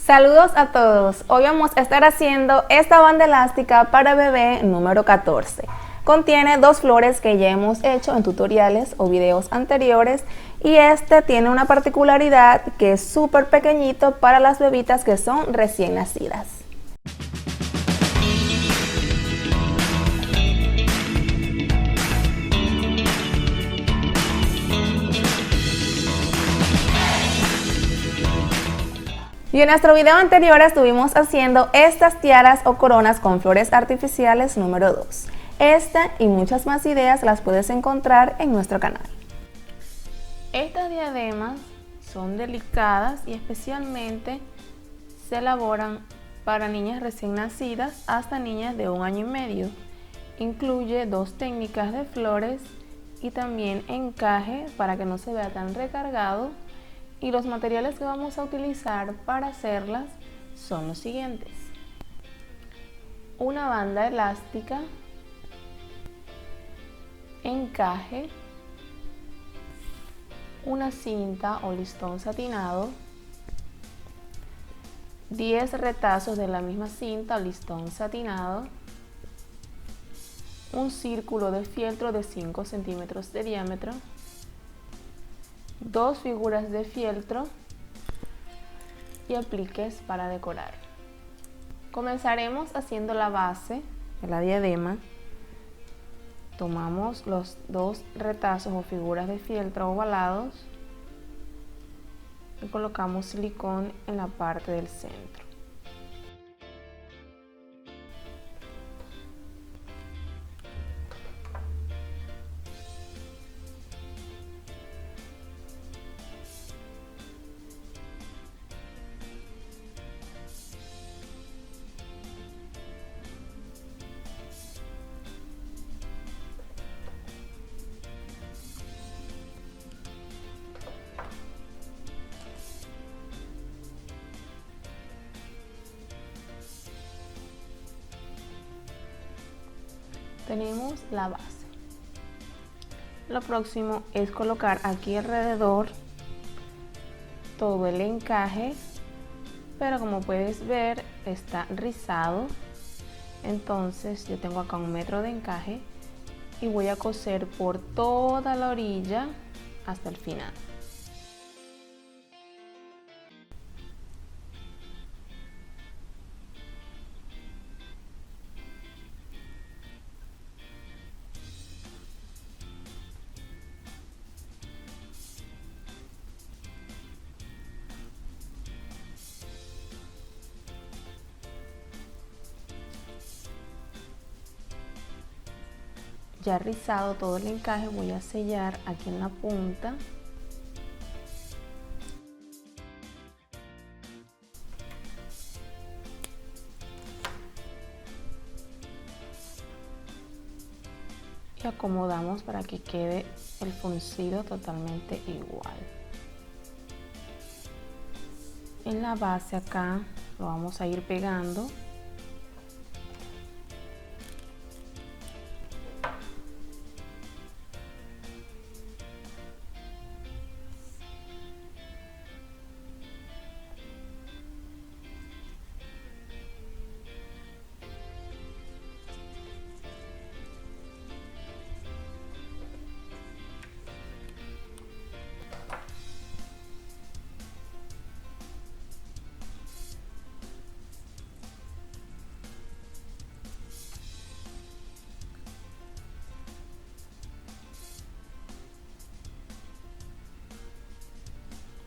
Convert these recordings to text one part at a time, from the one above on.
Saludos a todos, hoy vamos a estar haciendo esta banda elástica para bebé número 14. Contiene dos flores que ya hemos hecho en tutoriales o videos anteriores y este tiene una particularidad que es súper pequeñito para las bebitas que son recién nacidas. Y en nuestro video anterior estuvimos haciendo estas tiaras o coronas con flores artificiales número 2. Esta y muchas más ideas las puedes encontrar en nuestro canal. Estas diademas son delicadas y especialmente se elaboran para niñas recién nacidas hasta niñas de 1 año y medio. Incluye dos técnicas de flores y también encaje para que no se vea tan recargado. Y los materiales que vamos a utilizar para hacerlas son los siguientes: una banda elástica, encaje, una cinta o listón satinado, 10 retazos de la misma cinta o listón satinado, un círculo de fieltro de 5 centímetros de diámetro, dos figuras de fieltro y apliques para decorar. Comenzaremos haciendo la base de la diadema. Tomamos los dos retazos o figuras de fieltro ovalados y colocamos silicón en la parte del centro. Tenemos la base. Lo próximo es colocar aquí alrededor todo el encaje, pero como puedes ver está rizado. Entonces yo tengo acá 1 metro de encaje y voy a coser por toda la orilla hasta el final. Ya rizado todo el encaje, voy a sellar aquí en la punta. Y acomodamos para que quede el fruncido totalmente igual. En la base acá lo vamos a ir pegando.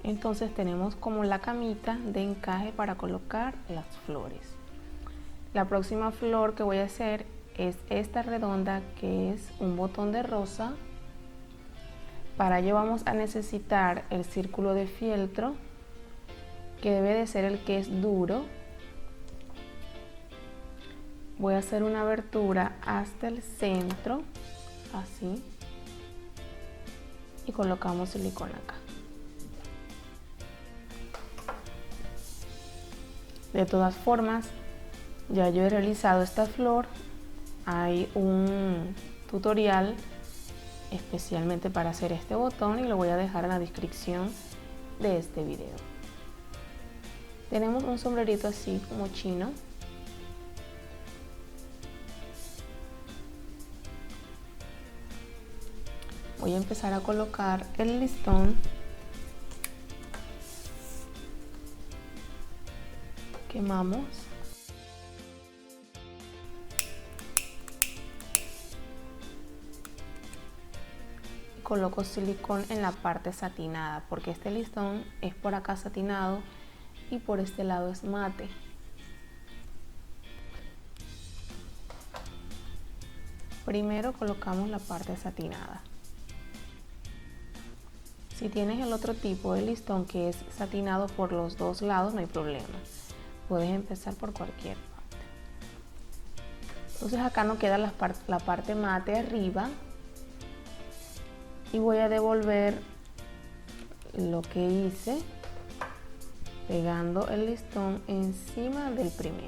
Entonces tenemos como la camita de encaje para colocar las flores. La próxima flor que voy a hacer es esta redonda, que es un botón de rosa. Para ello vamos a necesitar el círculo de fieltro, que debe de ser el que es duro. Voy a hacer una abertura hasta el centro, así, y colocamos silicona acá. De todas formas, ya yo he realizado esta flor. Hay un tutorial especialmente para hacer este botón y lo voy a dejar en la descripción de este video. Tenemos un sombrerito así como chino. Voy a empezar a colocar el listón quemamos. Coloco silicón en la parte satinada porque este listón es por acá satinado y por este lado es mate. Primero colocamos la parte satinada. Si tienes el otro tipo de listón que es satinado por los dos lados, no hay problema. Puedes empezar por cualquier parte. Entonces acá nos queda la parte mate arriba. Y voy a devolver lo que hice pegando el listón encima del primero.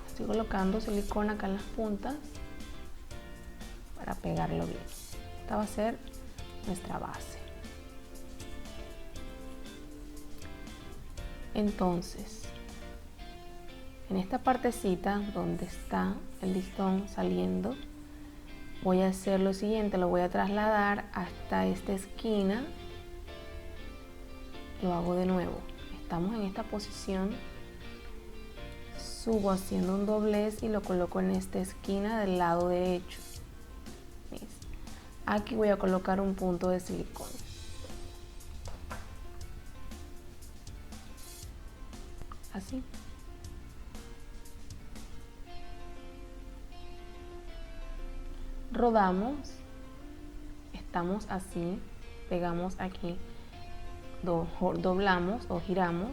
Estoy colocando silicona acá en las puntas para pegarlo bien. Esta va a ser nuestra base. Entonces, en esta partecita donde está el listón saliendo, voy a hacer lo siguiente, lo voy a trasladar hasta esta esquina. Lo hago de nuevo. Estamos en esta posición. Subo haciendo un doblez y lo coloco en esta esquina del lado derecho. ¿Ves? Aquí voy a colocar un punto de silicón. Así. Rodamos, estamos así, pegamos aquí, doblamos o giramos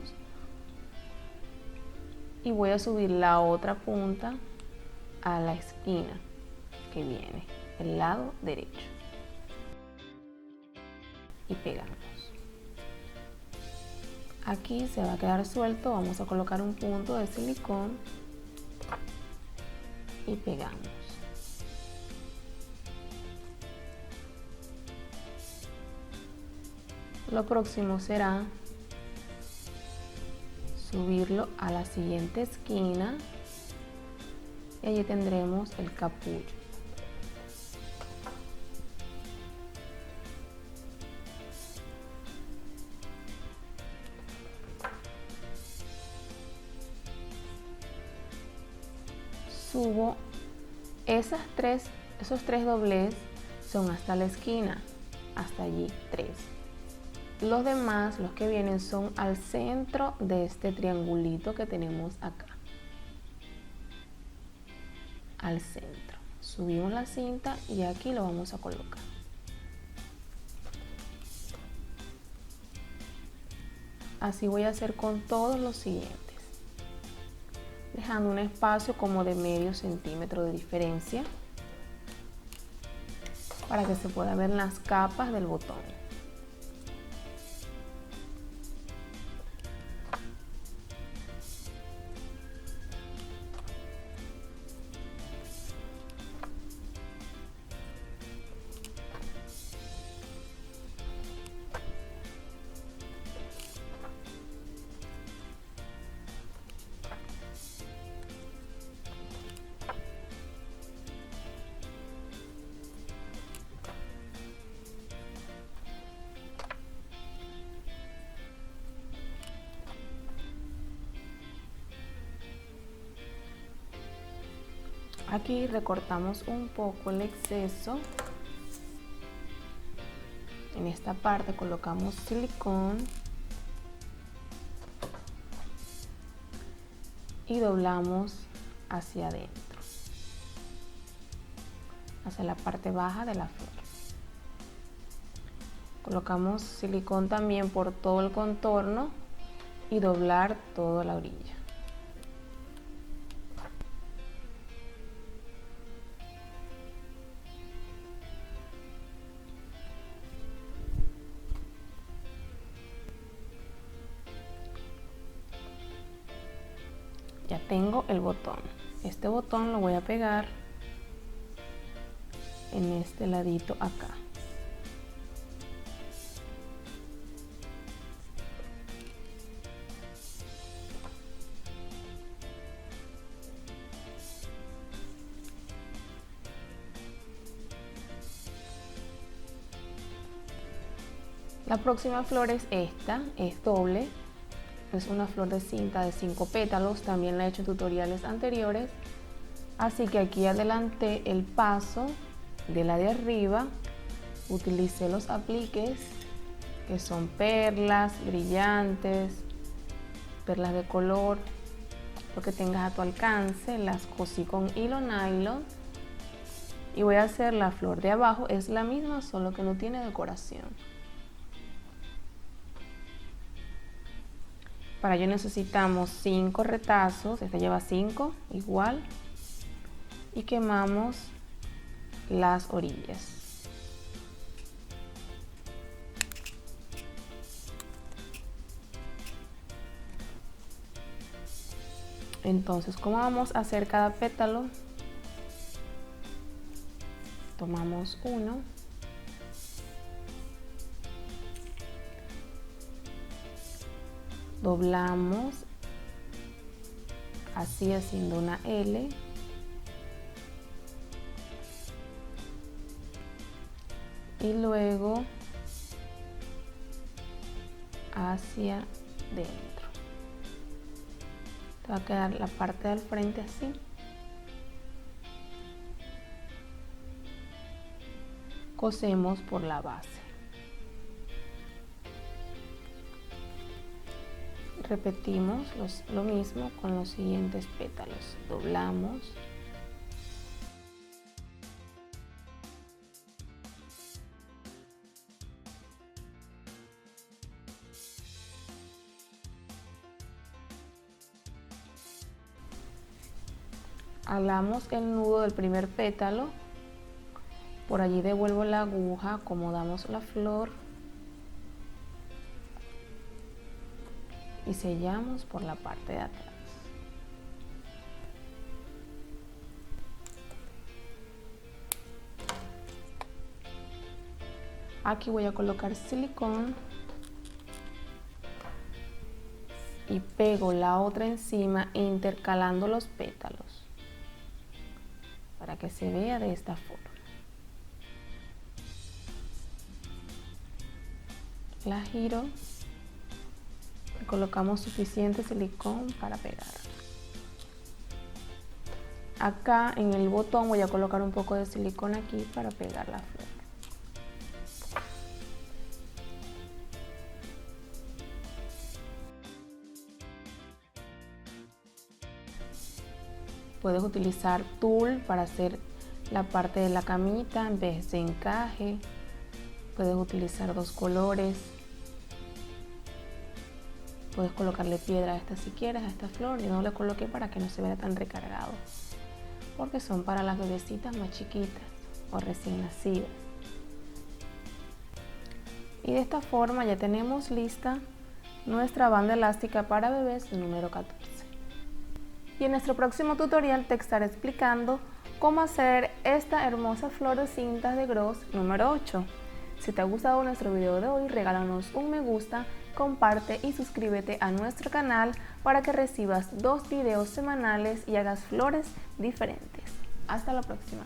y voy a subir la otra punta a la esquina que viene, el lado derecho y pegamos. Aquí se va a quedar suelto, vamos a colocar un punto de silicón y pegamos. Lo próximo será subirlo a la siguiente esquina y allí tendremos el capullo. Subo esos tres doblez son hasta la esquina, hasta allí 3. Los demás, los que vienen, son al centro de este triangulito que tenemos acá. Al centro. Subimos la cinta y aquí lo vamos a colocar. Así voy a hacer con todos los siguientes. Dejando un espacio como de medio centímetro de diferencia para que se puedan ver las capas del botón. Aquí recortamos un poco el exceso. En esta parte colocamos silicón y doblamos hacia adentro, hacia la parte baja de la flor. Colocamos silicón también por todo el contorno y doblar toda la orilla. Ya tengo el botón. Este botón lo voy a pegar en este ladito acá. La próxima flor es esta, es doble, es una flor de cinta de 5 pétalos, también la he hecho en tutoriales anteriores, así que aquí adelanté el paso de la de arriba, utilicé los apliques que son perlas brillantes, perlas de color, lo que tengas a tu alcance, las cosí con hilo nylon y voy a hacer la flor de abajo, es la misma solo que no tiene decoración. Para ello necesitamos 5 retazos, este lleva 5 igual, y quemamos las orillas. Entonces, ¿cómo vamos a hacer cada pétalo? Tomamos uno, doblamos así haciendo una L, y luego hacia dentro. Te va a quedar la parte del frente así. Cosemos por la base. Repetimos lo mismo con los siguientes pétalos. Doblamos. Halamos el nudo del primer pétalo, por allí devuelvo la aguja, acomodamos la flor y sellamos por la parte de atrás. Aquí voy a colocar silicón y pego la otra encima intercalando los pétalos para que se vea de esta forma. La giro y colocamos suficiente silicón para pegar. Acá en el botón voy a colocar un poco de silicón aquí para pegar la flor. Puedes utilizar tul para hacer la parte de la camita en vez de encaje. Puedes utilizar 2 colores. Puedes colocarle piedra a esta si quieres, a esta flor. Yo no le coloqué para que no se vea tan recargado, porque son para las bebecitas más chiquitas o recién nacidas. Y de esta forma ya tenemos lista nuestra banda elástica para bebés número 14. Y en nuestro próximo tutorial te estaré explicando cómo hacer esta hermosa flor de cintas de gros número 8. Si te ha gustado nuestro video de hoy, regálanos un me gusta, comparte y suscríbete a nuestro canal para que recibas 2 videos semanales y hagas flores diferentes. Hasta la próxima.